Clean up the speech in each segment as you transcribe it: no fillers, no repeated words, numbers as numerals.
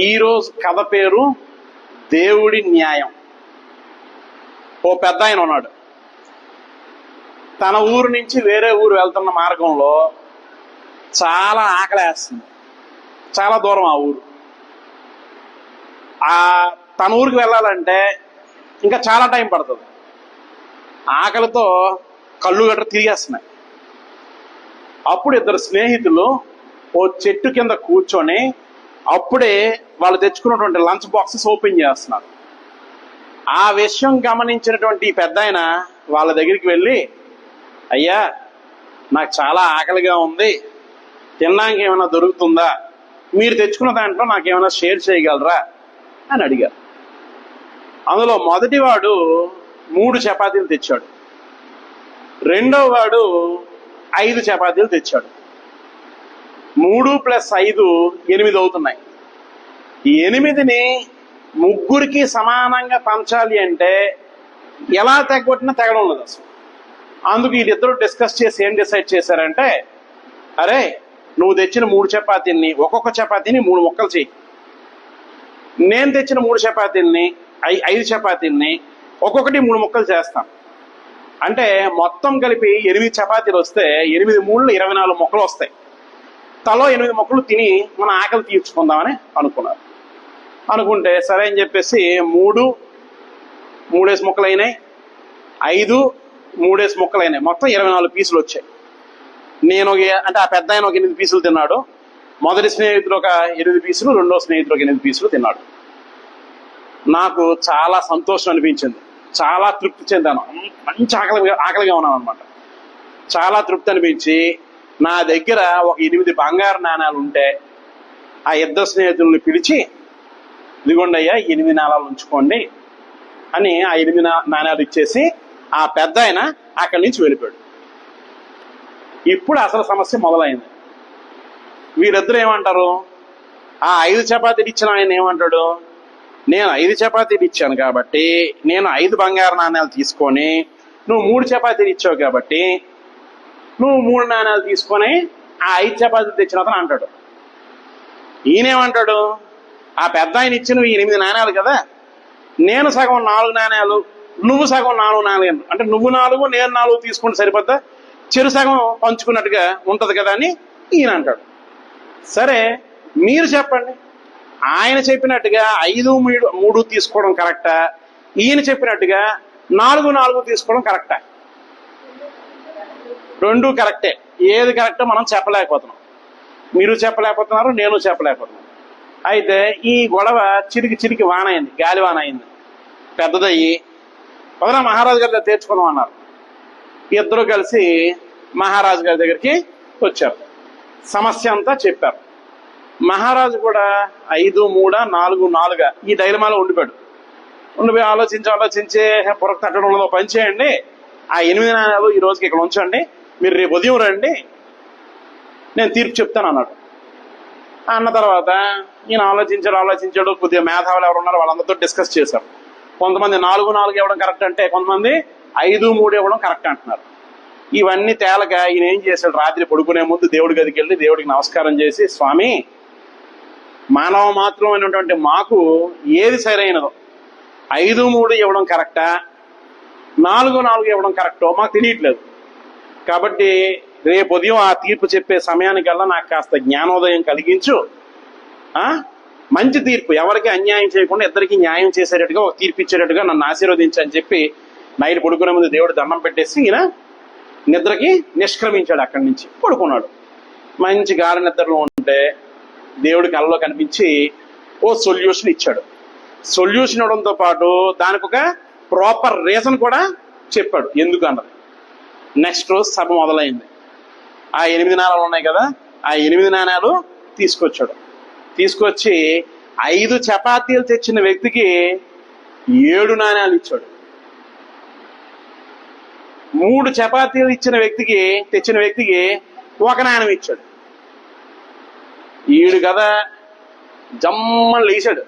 ఈరోజు కథ పేరు దేవుడి న్యాయం. ఓ పెద్ద ఆయన ఉన్నాడు. తన ఊరు నుంచి వేరే ఊరు వెళ్తున్న మార్గంలో చాలా ఆకలేస్తుంది. చాలా దూరం ఆ ఊరు. తన ఊరికి వెళ్ళాలంటే ఇంకా చాలా టైం పడుతుంది. ఆకలితో కళ్ళు గట్ర తిరిగేస్తున్నాయి. అప్పుడు ఇద్దరు స్నేహితులు ఓ చెట్టు కింద కూర్చొని అప్పుడే వాళ్ళు తెచ్చుకున్నటువంటి లంచ్ బాక్సెస్ ఓపెన్ చేస్తున్నారు. ఆ విషయం గమనించినటువంటి పెద్ద ఆయన వాళ్ళ దగ్గరికి వెళ్ళి, అయ్యా నాకు చాలా ఆకలిగా ఉంది, తినడానికి ఏమైనా దొరుకుతుందా, మీరు తెచ్చుకున్న దాంట్లో నాకేమైనా షేర్ చేయగలరా అని అడిగారు. అందులో మొదటివాడు 3 చపాతీలు తెచ్చాడు. రెండో వాడు 5 చపాతీలు తెచ్చాడు. 3 + 5 8 అవుతున్నాయి. ఈ 8ని ముగ్గురికి సమానంగా పంచాలి అంటే ఎలా తెగొట్టినా తెగడం లేదు అసలు. అందుకు వీళ్ళిద్దరూ డిస్కస్ చేసి ఏం డిసైడ్ చేశారంటే, అరే నువ్వు తెచ్చిన 3 చపాతీల్ని ఒక్కొక్క చపాతీని 3 ముక్కలు చెయ్యి, నేను తెచ్చిన 3 చపాతీల్ని 5 చపాతీల్ని ఒక్కొక్కటి 3 ముక్కలు చేస్తాం. అంటే మొత్తం కలిపి 8 చపాతీలు వస్తే 8 3 24 ముక్కలు వస్తాయి. తలో 8 ముక్కలు తిని మన ఆకలి తీర్చుకుందామని అనుకున్నారు. అనుకుంటే సరే అని చెప్పేసి 3 ముక్కలు అయినాయి, 5 ముక్కలు అయినాయి. మొత్తం 24 పీసులు వచ్చాయి. నేను అంటే ఆ పెద్ద ఆయన ఒక 8 పీసులు తిన్నాడు, మొదటి స్నేహితుడు ఒక 8 పీసులు, రెండో స్నేహితుడు ఒక 8 పీసులు తిన్నాడు. నాకు చాలా సంతోషం అనిపించింది, చాలా తృప్తి చెందాను. మంచి ఆకలిగా ఉన్నాను అనమాట. చాలా తృప్తి అనిపించి నా దగ్గర ఒక 8 బంగారు నాణాలు ఉంటే ఆ ఇద్దరు స్నేహితుల్ని పిలిచి, ఇదిగోండి అయ్యా 8 నాణాలు ఉంచుకోండి అని ఆ 8 నాణాలు ఇచ్చేసి ఆ పెద్ద ఆయన అక్కడి నుంచి వెళ్ళిపోయాడు. ఇప్పుడు అసలు సమస్య మొదలైంది. వీరిద్దరు ఏమంటారు? ఆ 5 చపాతీలు ఇచ్చిన ఆయన ఏమంటాడు, నేను 5 చపాతీలు ఇచ్చాను కాబట్టి నేను 5 బంగారు నాణాలు తీసుకొని, నువ్వు 3 చపాతీలు ఇచ్చావు కాబట్టి నువ్వు 3 నాణాలు తీసుకొని ఆ 5 చపాతీలు తెచ్చిన అతను అంటాడు. ఈయనేమంటాడు, ఆ పెద్ద ఆయన ఇచ్చిన 8 నాణాలు కదా, నేను సగం 4 నాణాలు, నువ్వు సగం 4 నాణాలు, అంటే నువ్వు 4 నేను 4 తీసుకుంటే సరిపోద్దా, చెరు సగం పంచుకున్నట్టుగా ఉంటది కదా అని ఈయన అంటాడు. సరే మీరు చెప్పండి, ఆయన చెప్పినట్టుగా 5 3 తీసుకోవడం కరెక్టా, ఈయన చెప్పినట్టుగా 4 తీసుకోవడం కరెక్టా? రెండు కరెక్టే. ఏది కరెక్టో మనం చెప్పలేకపోతున్నాం. మీరు చెప్పలేకపోతున్నారు, నేను చెప్పలేకపోతున్నాను. అయితే ఈ గొడవ చిరికి వాన అయింది, గాలి వాన అయింది, పెద్దదయ్యి వదన మహారాజు గారి దగ్గర తెచ్చుకుందాం అన్నారు. ఇద్దరు కలిసి మహారాజు గారి దగ్గరికి వచ్చారు, సమస్య అంతా చెప్పారు. మహారాజు కూడా 5 3 4 4 ఈ డైలమాలో ఉండిపోయి ఆలోచించి పొరకు తట్టడంలో పని చేయండి, ఆ 8 నాణాలు ఈ రోజుకి ఇక్కడ ఉంచండి, మీరు రేపు ఉదయం రండి, నేను తీర్పు చెప్తాను అన్నాడు. అన్న తర్వాత ఈయన ఆలోచించాడు. కొద్దిగా మేధావులు ఎవరు ఉన్నారో వాళ్ళందరితో డిస్కస్ చేశారు. కొంతమంది 4 ఇవ్వడం కరెక్ట్ అంటే, కొంతమంది 5 3 ఇవ్వడం కరెక్ట్ అంటున్నారు. ఇవన్నీ తేలక ఈయన ఏం చేశాడు, రాత్రి పడుకునే ముందు దేవుడి గదికి వెళ్ళి దేవుడికి నమస్కారం చేసి, స్వామి మానవ మాత్రమైనటువంటి మాకు ఏది సరైనదో 5 3 ఇవ్వడం కరెక్టా, 4 ఇవ్వడం కరెక్టో మాకు తెలియట్లేదు. కాబట్టి రేపు ఉదయం ఆ తీర్పు చెప్పే సమయానికల్లా నాకు కాస్త జ్ఞానోదయం కలిగించు, మంచి తీర్పు, ఎవరికి అన్యాయం చేయకుండా ఇద్దరికి న్యాయం చేసేటట్టుగా ఒక తీర్పు ఇచ్చేటట్టుగా నన్ను ఆశీర్వదించు అని చెప్పి నైట్ పడుకునే ముందు దేవుడు దండం పెట్టేసి ఈయన నిద్రకి నిష్క్రమించాడు. అక్కడి నుంచి పడుకున్నాడు. మంచి గాఢ నిద్రలో ఉంటే దేవుడి కళ్ళలో కనిపించి ఓ సొల్యూషన్ ఇచ్చాడు. సొల్యూషన్ ఇవ్వడంతో పాటు దానికి ఒక ప్రాపర్ రీజన్ కూడా చెప్పాడు ఎందుకు అన్నది. నెక్స్ట్ రోజు సభ మొదలైంది. ఆ 8 నాణాలు ఉన్నాయి కదా, ఆ 8 నాణాలు తీసుకొచ్చాడు. తీసుకొచ్చి 5 చపాతీలు తెచ్చిన వ్యక్తికి 7 నాణాలు ఇచ్చాడు. 3 చపాతీలు తెచ్చిన వ్యక్తికి 1 నాణం ఇచ్చాడు. ఈడు కదా జమ్మని లేచాడు,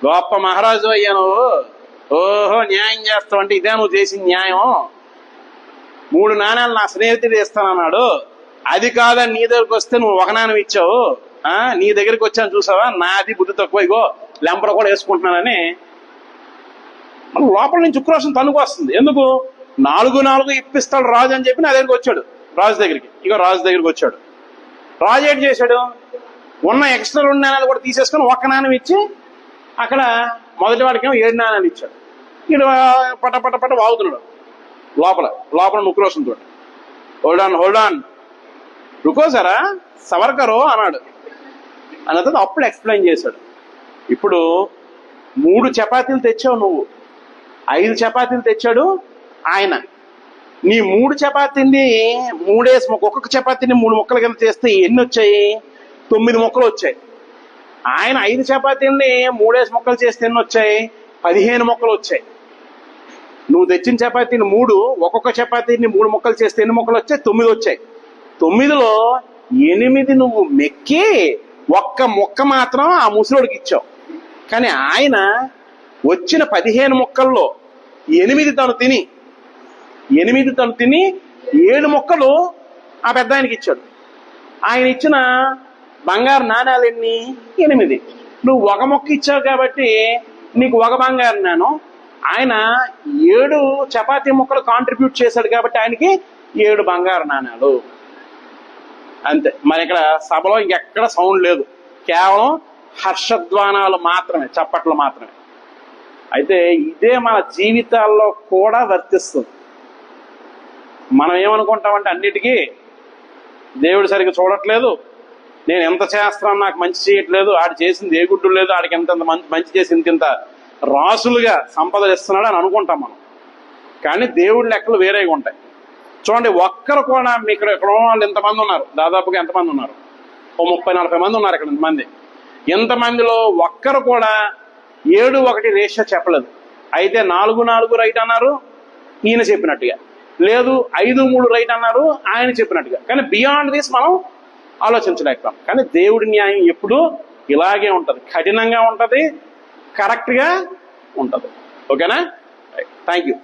గొప్ప మహారాజు అయ్యాను, ఓహో న్యాయం చేస్తావు అంటే ఇదే నువ్వు చేసిన న్యాయం, 3 నాణాలు నా స్నేహితుడు ఇస్తానన్నాడు, అది కాదని నీ దగ్గరకు వస్తే నువ్వు 1 నాణం ఇచ్చావు నీ దగ్గరికి వచ్చాను చూసావా, నాది బుద్ధి తక్కువ, ఇగో లెంపర కూడా వేసుకుంటున్నానని మన లోపల నుంచి ఉక్రోషం తనుకు వస్తుంది. ఎందుకు? 4 ఇప్పిస్తాడు రాజు అని చెప్పి నా దగ్గరికి వచ్చాడు, రాజు దగ్గరికి. ఇగో రాజు దగ్గరికి వచ్చాడు. రాజు ఏంటి చేశాడు? ఉన్న ఎక్స్ట్రా 2 నాణాలు కూడా తీసేసుకొని 1 నాణం ఇచ్చి అక్కడ మొదటి వాడికి 7 నాణాలు ఇచ్చాడు. వీడు పట వాగుతున్నాడు లోపల ఉక్రోషంతో. హోల్డ్ ఆన్ రుకోసారా సవర్కరో అన్నాడు. అన్నది అప్పుడు ఎక్స్ప్లెయిన్ చేశాడు. ఇప్పుడు 3 చపాతీలు తెచ్చావు నువ్వు, 5 చపాతీలు తెచ్చాడు ఆయన. నీ 3 చపాతీని 3 ఒక్కొక్క చపాతీని 3 ముక్కల కింద చేస్తే ఎన్ని వచ్చాయి? 9 ముక్కలు వచ్చాయి. ఆయన 5 చపాతీలని 3 ముక్కలు చేస్తే ఎన్ని వచ్చాయి? 15 ముక్కలు వచ్చాయి. నువ్వు తెచ్చిన చపాతీని 3, ఒక్కొక్క చపాతీని 3 ముక్కలు చేస్తే ఎన్ని ముక్కలు వచ్చాయి? 9 వచ్చాయి. 9లో 8 నువ్వు మెక్కి 1 ముక్క మాత్రం ఆ ముసలోడికి ఇచ్చావు. కానీ ఆయన వచ్చిన 15 ముక్కల్లో 8 తను తిని 7 ముక్కలు ఆ పెద్ద ఆయనకి ఇచ్చాడు. ఆయన ఇచ్చిన బంగారు నాణాలు ఎన్ని? 8. నువ్వు 1 ముక్క ఇచ్చావు కాబట్టి నీకు 1 బంగారు నాణం. ఆయన 7 చపాతీ ముక్కలు కాంట్రిబ్యూట్ చేశాడు కాబట్టి ఆయనకి 7 బంగారు నాణాలు. అంతే. మరి ఇక్కడ సభలో ఇంకెక్కడ సౌండ్ లేదు, కేవలం హర్షధ్వానాలు మాత్రమే, చప్పట్లు మాత్రమే. అయితే ఇదే మన జీవితాల్లో కూడా వర్తిస్తుంది. మనం ఏమనుకుంటామంటే అన్నిటికీ దేవుడు సరిగ్గా చూడట్లేదు, నేను ఎంత చేస్తున్నాను నాకు మంచి చేయట్లేదు, ఆడు చేసింది ఏ గుడ్డు లేదు, ఆడికి ఎంత మంచి చేసి ఇంత రాసులుగా సంపదలు ఇస్తున్నాడు అని అనుకుంటాం మనం. కానీ దేవుడి లెక్కలు వేరేగా ఉంటాయి. చూడండి, ఒక్కరు కూడా ఇక్కడ వాళ్ళు ఇంతమంది ఉన్నారు, దాదాపుగా ఎంతమంది ఉన్నారు? ఓ 30-40 మంది ఉన్నారు ఇక్కడ. ఇంతమంది, ఇంతమందిలో ఒక్కరు కూడా 7-1 రేషియో చెప్పలేదు. అయితే 4-4 రైట్ అన్నారు ఈయన చెప్పినట్టుగా, లేదు 5-3 రైట్ అన్నారు ఆయన చెప్పినట్టుగా. కానీ బియాండ్ దిస్ మనం ఆలోచించలేకపోయాం. కానీ దేవుడి న్యాయం ఎప్పుడూ ఇలాగే ఉంటుంది, కఠినంగా ఉంటుంది, కరెక్ట్గా ఉంటుంది. ఓకేనా? Thank you.